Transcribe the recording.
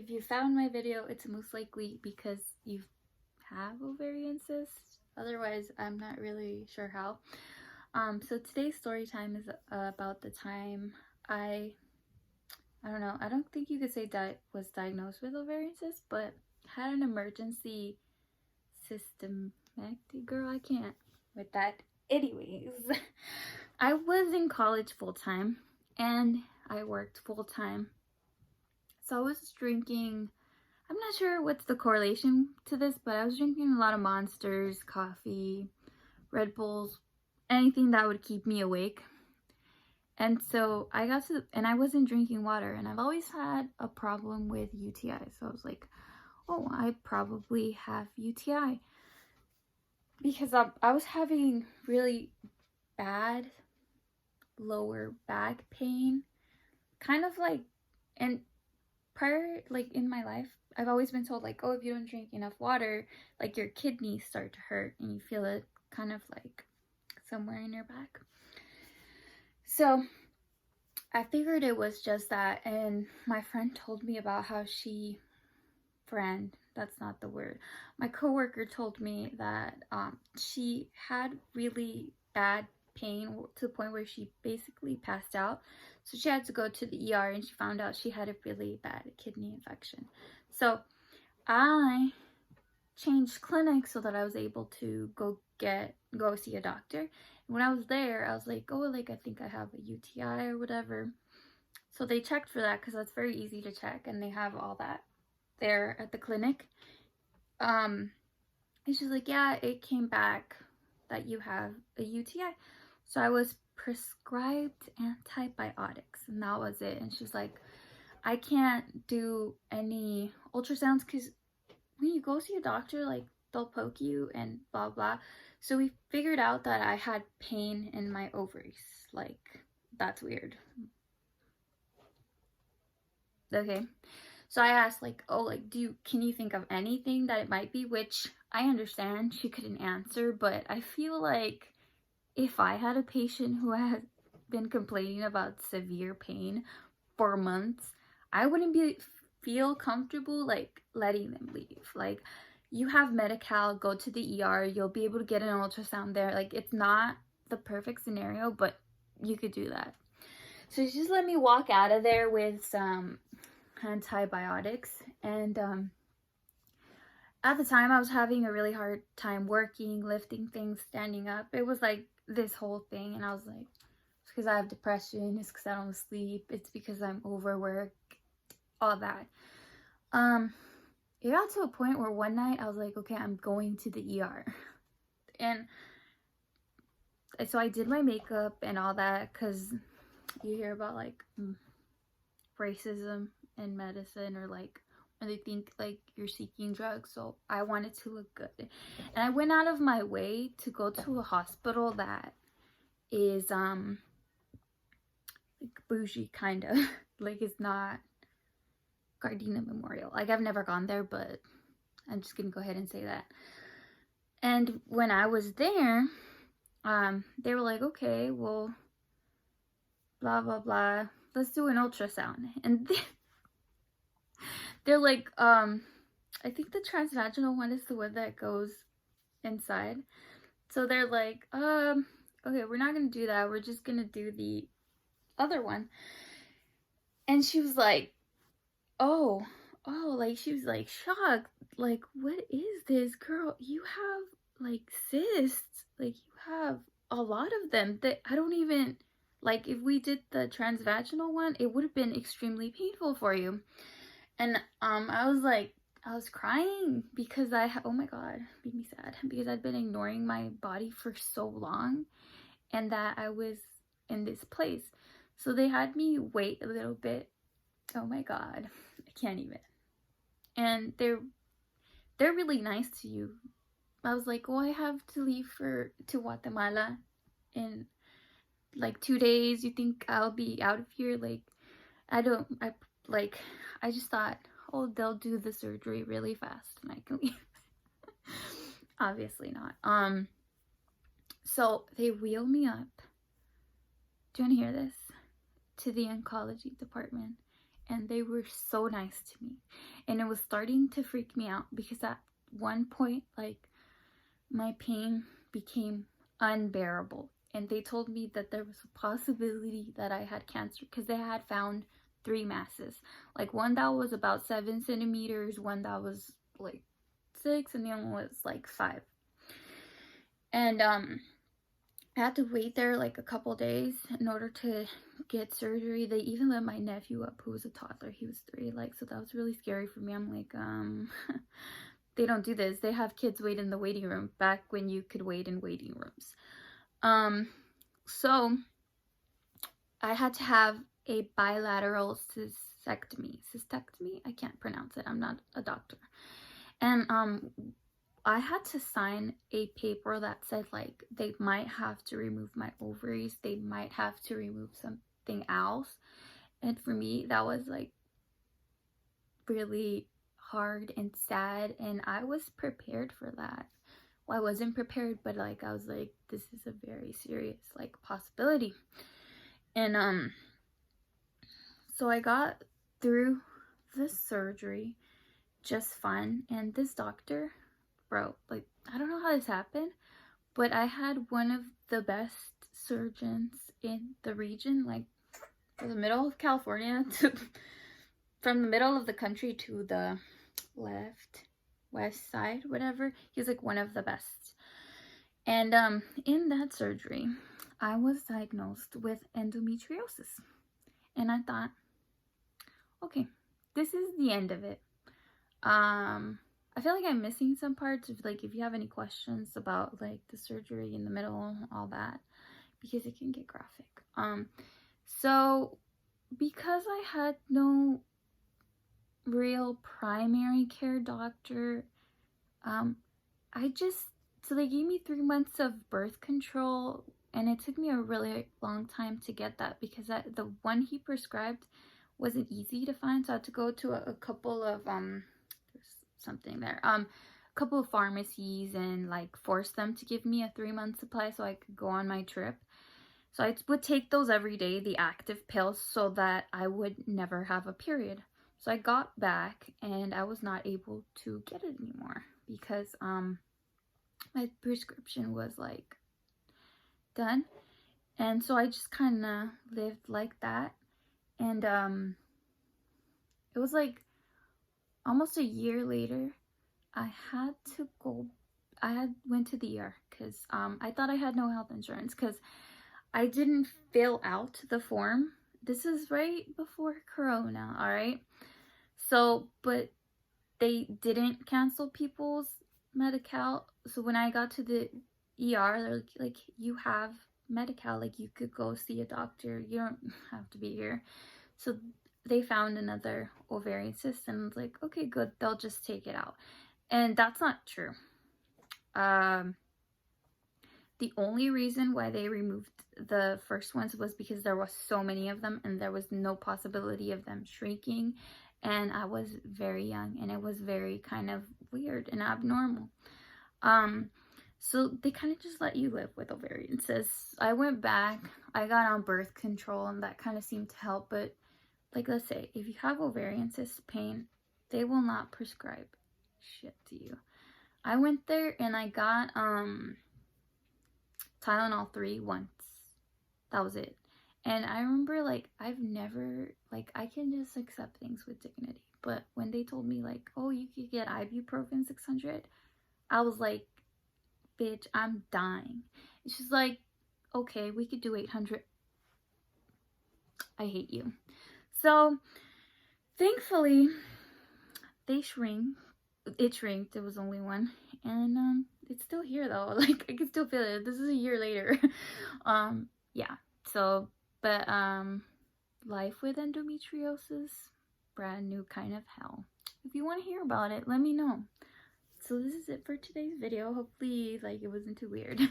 if you found my video, it's most likely because you have ovarian cysts. Otherwise, I'm not really sure how. So today's story time is about the time I don't know, I don't think you could say that was diagnosed with ovarian cysts, but had an emergency systemectomy. Girl, I can't with that. Anyways, I was in college full-time and I worked full-time. So I was drinking, I'm not sure what's the correlation to this, but I was drinking a lot of Monsters, coffee, Red Bulls, anything that would keep me awake. And so I got to, and I wasn't drinking water, and I've always had a problem with UTI. So I was like, oh, I probably have UTI. Because I was having really bad lower back pain. Kind of like, and prior, like in my life, I've always been told like, oh, if you don't drink enough water, like your kidneys start to hurt and you feel it kind of like somewhere in your back. So I figured it was just that, and my friend told me about how that's not the word. My coworker told me that she had really bad pain to the point where she basically passed out. So she had to go to the ER, and she found out she had a really bad kidney infection. So I changed clinics so that I was able to go see a doctor. And when I was there, I was like, oh, like I think I have a UTI or whatever. So they checked for that because that's very easy to check, and they have all that there at the clinic. And she's like, yeah, it came back that you have a UTI. So I was prescribed antibiotics, and that was it. And she's like, I can't do any ultrasounds because when you go see a doctor, like they'll poke you and blah blah. So we figured out that I had pain in my ovaries. Like, that's weird. Okay, so I asked like, oh, like, can you think of anything that it might be? Which I understand she couldn't answer, but I feel like if I had a patient who had been complaining about severe pain for months, I wouldn't feel comfortable like letting them leave. Like, you have Medi-Cal, go to the ER, you'll be able to get an ultrasound there. Like, it's not the perfect scenario, but you could do that. So she just let me walk out of there with some antibiotics, and at the time I was having a really hard time working, lifting things, standing up. It was like this whole thing, and I was like, it's because I have depression, it's because I don't sleep, it's because I'm overworked, all that. It got to a point where one night I was like, okay, I'm going to the ER. And so I did my makeup and all that, because you hear about like racism in medicine, or like when they think like you're seeking drugs. So I wanted to look good, and I went out of my way to go to a hospital that is like bougie, kind of like it's not Gardena Memorial. Like, I've never gone there, but I'm just gonna go ahead and say that. And when I was there, they were like, okay, well, blah blah blah, let's do an ultrasound. And they're like, I think the transvaginal one is the one that goes inside. So they're like, okay, we're not gonna do that, we're just gonna do the other one. And she was like, oh, like, she was like shocked, like, what is this, girl? You have like cysts, like you have a lot of them that I don't even, like, if we did the transvaginal one, it would have been extremely painful for you. And I was like, I was crying because oh my god, made me sad, because I'd been ignoring my body for so long, and that I was in this place. So they had me wait a little bit. Oh my god, I can't even. And they're really nice to you. I was like, oh, I have to leave to Guatemala in like 2 days. You think I'll be out of here? Like, I just thought, oh, they'll do the surgery really fast and I can leave. Obviously not. So they wheel me up, do you want to hear this, to the oncology department. and they were so nice to me. And it was starting to freak me out because at one point, like, my pain became unbearable. And they told me that there was a possibility that I had cancer because they had found 3 masses. Like, one that was about 7 centimeters, one that was like 6, and the other one was like 5. And I had to wait there like a couple days in order to get surgery. They even let my nephew up, who was a toddler. He was 3, like, so that was really scary for me. I'm like, they don't do this. They have kids wait in the waiting room back when you could wait in waiting rooms. So I had to have a bilateral cystectomy. I can't pronounce it. I'm not a doctor. And I had to sign a paper that said, like, they might have to remove my ovaries. They might have to remove something else. And for me, that was like really hard and sad, and I was prepared for that. Well, I wasn't prepared, but like, I was like, this is a very serious like possibility. And so I got through the surgery just fine. And this doctor, bro, like, I don't know how this happened, but I had one of the best surgeons in the region, like, from the middle of California to from the middle of the country to the west side, whatever. He's like one of the best. And in that surgery, I was diagnosed with endometriosis. And I thought, okay, this is the end of it. I feel like I'm missing some parts of, like, if you have any questions about like the surgery in the middle, all that, because it can get graphic. So because I had no real primary care doctor, so they gave me 3 months of birth control, and it took me a really long time to get that because the one he prescribed wasn't easy to find, so I had to go to a couple of there's something there, a couple of pharmacies, and like force them to give me a 3-month supply so I could go on my trip. So I would take those every day, the active pills, so that I would never have a period. So I got back and I was not able to get it anymore because my prescription was like done. And so I just kind of lived like that. And it was like almost a year later, I went to the ER because I thought I had no health insurance because I didn't fill out the form. This is right before Corona, all right? So, but they didn't cancel people's Medi-Cal. So when I got to the ER, they're like, you have Medi-Cal, like you could go see a doctor. You don't have to be here. So they found another ovarian cyst, and I was like, okay, good. They'll just take it out. And that's not true. The only reason why they removed the first ones was because there was so many of them and there was no possibility of them shrinking. And I was very young and it was very kind of weird and abnormal. So they kind of just let you live with ovarian cysts. I went back, I got on birth control, and that kind of seemed to help. But like, let's say if you have ovarian cyst pain, they will not prescribe shit to you. I went there and I got Tylenol 3 once. That was it. And I remember, like, I've never, like, I can just accept things with dignity. But when they told me, like, oh, you could get ibuprofen 600, I was like, bitch, I'm dying. It's just like, okay, we could do 800. I hate you. So, thankfully, they shrink. It shrinked. There was only one. And, it's still here, though. Like, I can still feel it. This is a year later. Yeah. So, but, life with endometriosis, brand new kind of hell. If you want to hear about it, let me know. So this is it for today's video. Hopefully, like, it wasn't too weird.